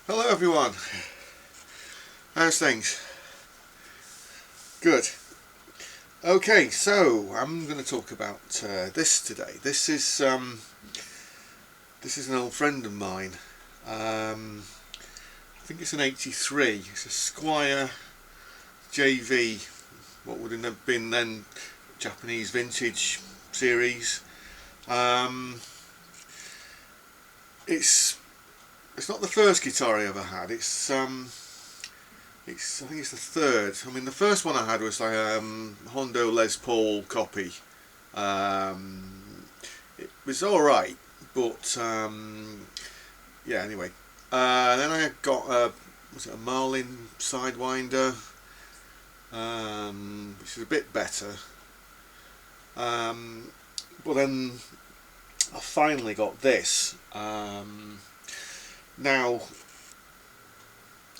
Hello everyone, how's things? Good. Okay, so I'm going to talk about this today. This is an old friend of mine. I think it's an 83. It's a Squire JV, what would have been then Japanese vintage series. It's not the first guitar I ever had. I think it's the third. I mean, the first one I had was like a Hondo Les Paul copy. It was all right, but yeah. Anyway, then I got was it a Marlin Sidewinder, which is a bit better. But then I finally got this. Now,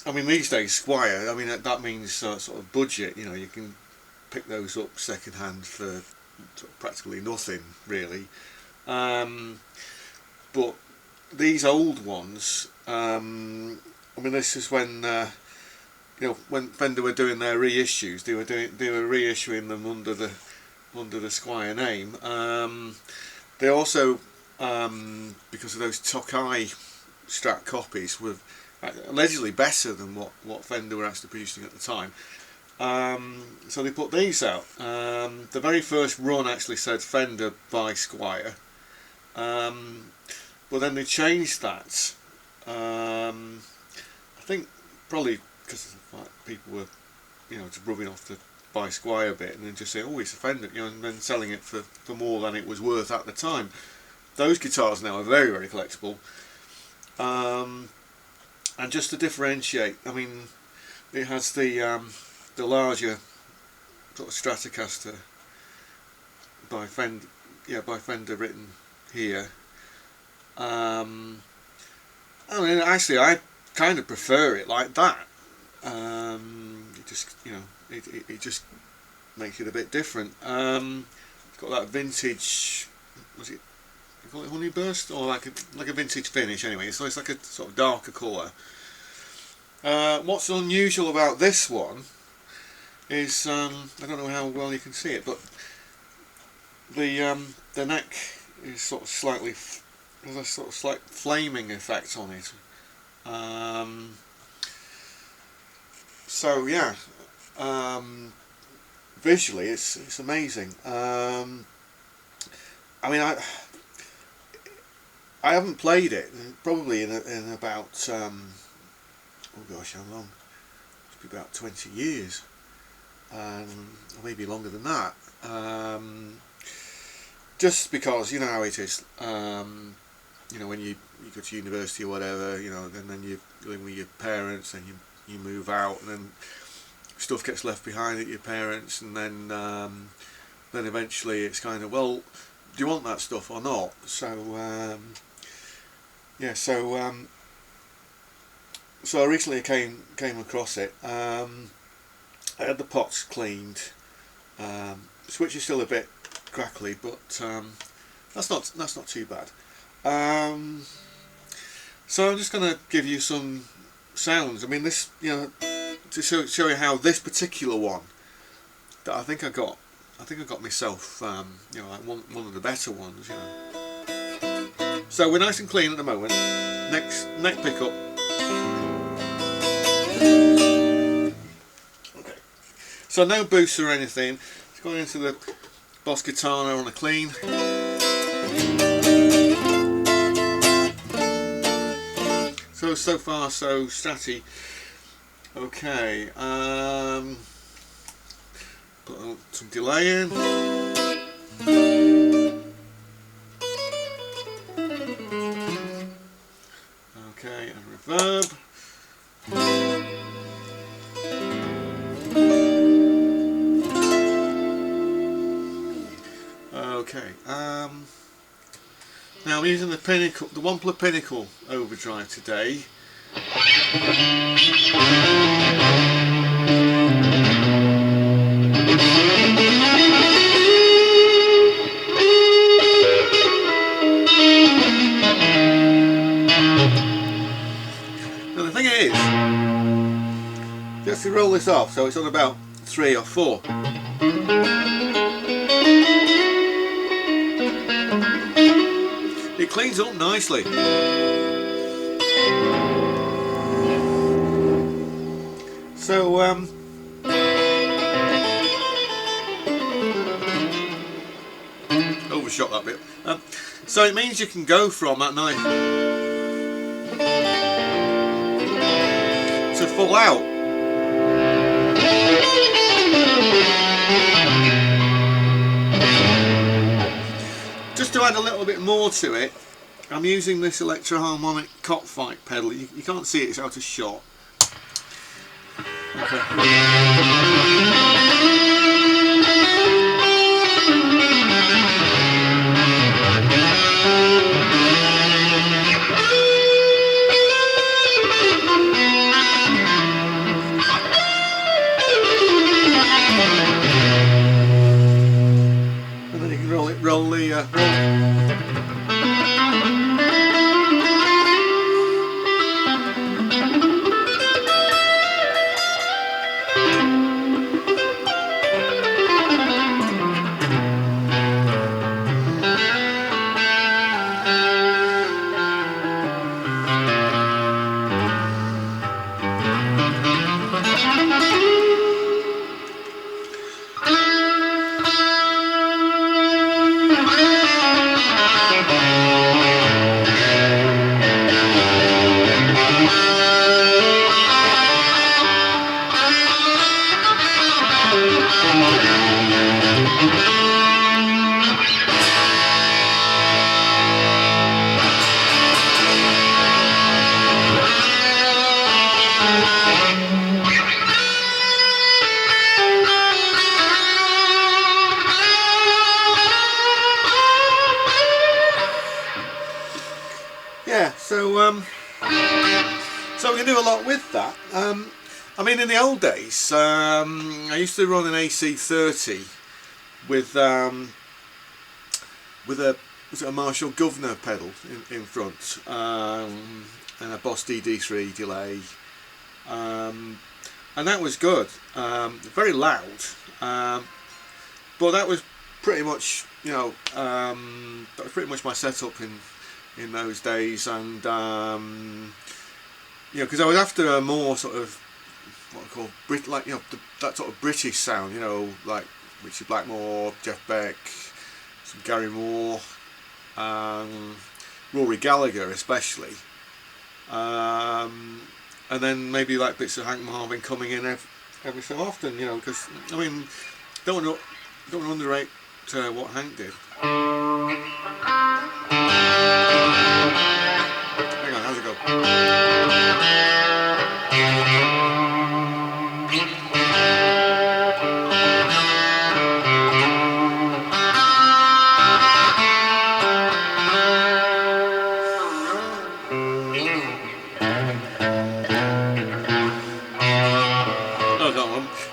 I mean, these days Squire, I mean that means sort of budget. You know, you can pick those up second hand for sort of practically nothing, really. But these old ones, I mean, this is when when Fender were doing their reissues, they were reissuing them under the Squire name. They also, because of those Tokai Strat copies, were allegedly better than what Fender were actually producing at the time. So they put these out. The very first run actually said Fender by Squire, but then they changed that. I think probably because people were, just rubbing off the by Squire bit and then just saying, oh, it's a Fender, and then selling it for more than it was worth at the time. Those guitars now are very, very collectible. And just to differentiate, I mean, it has the larger sort of Stratocaster by Fender written here. I mean, actually, I kind of prefer it like that. It just, it just makes it a bit different. It's got that vintage, was it? You call it honeyburst, or like a vintage finish anyway, so it's like a sort of darker colour. What's unusual about this one is, I don't know how well you can see it, but the neck is sort of slightly, there's a sort of slight flaming effect on it. So yeah, visually it's amazing. I mean, I haven't played it probably in about oh gosh, how long? It's been about 20 years, or maybe longer than that. Just because you know how it is. When you go to university or whatever, and then you live with your parents, and you move out, and then stuff gets left behind at your parents, and then eventually it's kind of, well, do you want that stuff or not? So yeah, so I recently came across it. I had the pots cleaned. Switch is still a bit crackly, but that's not too bad. So I'm just going to give you some sounds. I mean, this, to show you how this particular one that I think I got myself, like one of the better ones, So we're nice and clean at the moment. Next neck pickup. Okay. So no boost or anything. It's going into the Boss Guitar on a clean. So far so stratty. Okay. Put some delay in. Okay, and reverb. Okay. Now I'm using the Wampler Pinnacle Overdrive today. thing is, just to roll this off, so it's on about 3 or 4. It cleans up nicely. So overshot that bit. So it means you can go from that knife to full out. Just to add a little bit more to it, I'm using this electro-harmonic cockfight pedal. You can't see it, it's out of shot. Okay. And then you can roll the yeah, so we can do a lot with that. I mean, in the old days, I used to run an AC30 with a Marshall Governor pedal in front, and a Boss DD3 delay, and that was good. Very loud, but that was pretty much, you know, that was pretty much my setup in those days, and you know, because I was after a more sort of what I call like, you know, that sort of British sound, you know, like Richie Blackmore, Jeff Beck, some Gary Moore, Rory Gallagher especially, and then maybe like bits of Hank Marvin coming in every so often, you know, because I mean, don't want to underrate what Hank did. Hang on, how's it go?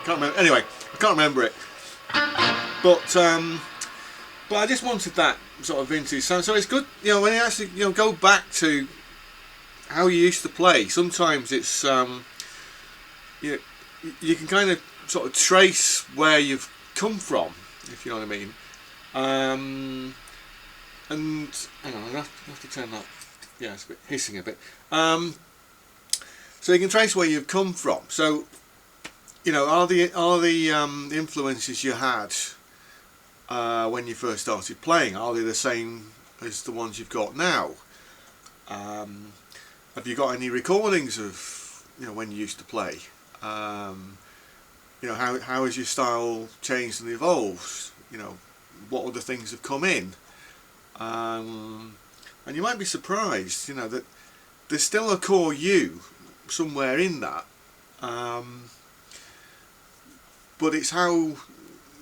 Can't remember. Anyway, I can't remember it. But I just wanted that sort of vintage sound. So it's good, you know, when you actually, you know, go back to how you used to play. Sometimes it's you can kind of sort of trace where you've come from, if you know what I mean. And hang on, I have to turn that. Yeah, it's a bit hissing a bit. So you can trace where you've come from. So, you know, are the influences you had when you first started playing, are they the same as the ones you've got now? Have you got any recordings of, you know, when you used to play? You know, how has your style changed and evolved? You know, what other things have come in? And you might be surprised, you know, that there's still a core you somewhere in that. But it's how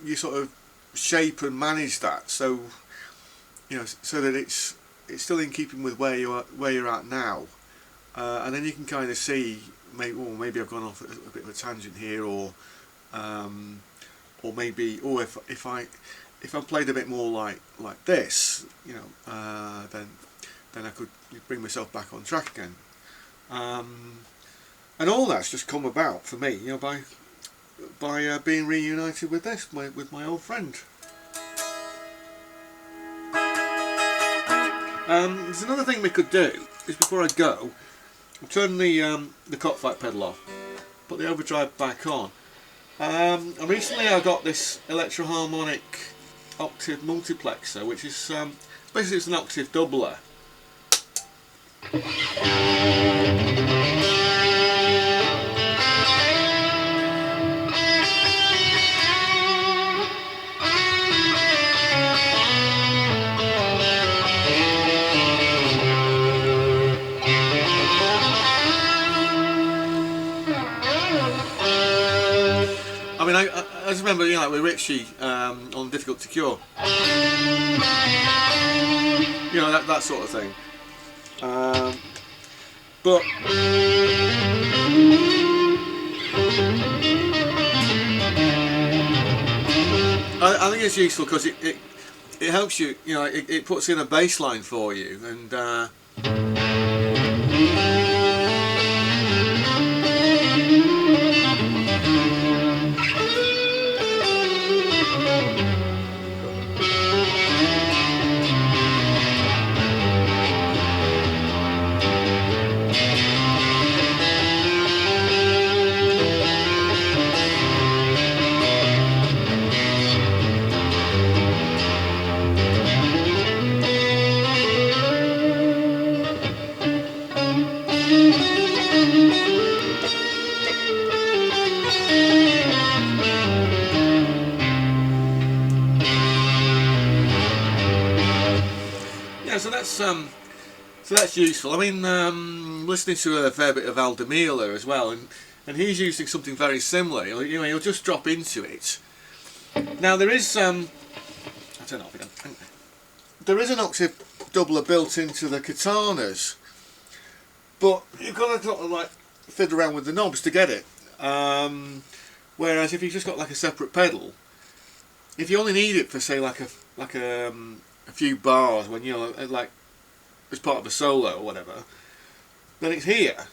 you sort of shape and manage that, so, you know, so that it's still in keeping with where you're at now, and then you can kind of see, maybe I've gone off a bit of a tangent here, or maybe, if I played a bit more like this, you know, then I could bring myself back on track again. And all that's just come about for me, you know, by being reunited with this, with my old friend. There's another thing we could do, is before I go, turn the cockfight pedal off, put the overdrive back on. And recently I got this electro-harmonic Octave multiplexer, which is basically it's an octave doubler. I mean, I just remember, you know, like with Richie on Difficult to Cure, you know, that sort of thing. But I think it's useful because it helps you, you know, it puts in a bass line for you, and yeah, so that's useful. I mean, listening to a fair bit of Al Miller as well, and he's using something very similar. You know, he'll just drop into it. Now there is I don't know if there is an octave doubler built into the katanas, but you've got to sort of like fiddle around with the knobs to get it. Whereas if you've just got like a separate pedal, if you only need it for say like a few bars when you're like as part of a solo or whatever, then it's here.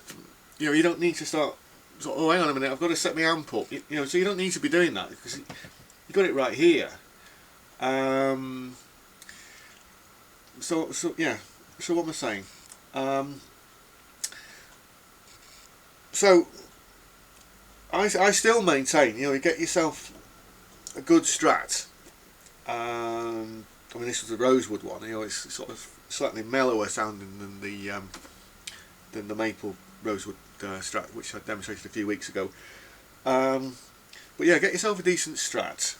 You know, you don't need to start sort of, oh hang on a minute, I've got to set my amp up. You know, so you don't need to be doing that because you got it right here. So yeah. So what am I saying? So I still maintain, you know, you get yourself a good Strat. I mean, this was the Rosewood one. You know, it's sort of slightly mellower sounding than the maple Rosewood Strat, which I demonstrated a few weeks ago. But yeah, get yourself a decent Strat,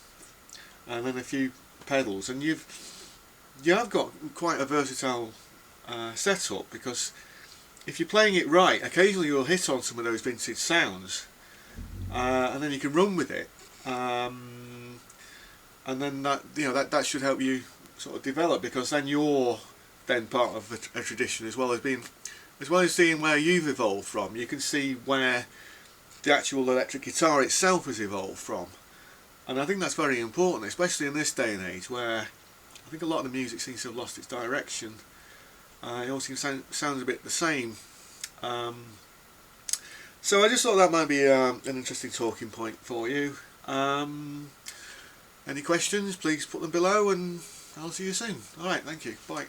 and then a few pedals, and you have got quite a versatile setup, because if you're playing it right, occasionally you'll hit on some of those vintage sounds, and then you can run with it, and then that, you know, that should help you sort of develop, because then you're then part of a tradition, as well as seeing where you've evolved from. You can see where the actual electric guitar itself has evolved from, and I think that's very important, especially in this day and age where I think a lot of the music seems to have lost its direction. It all seems sounds a bit the same. So I just thought that might be an interesting talking point for you. Any questions, please put them below, and I'll see you soon. Alright, thank you, bye.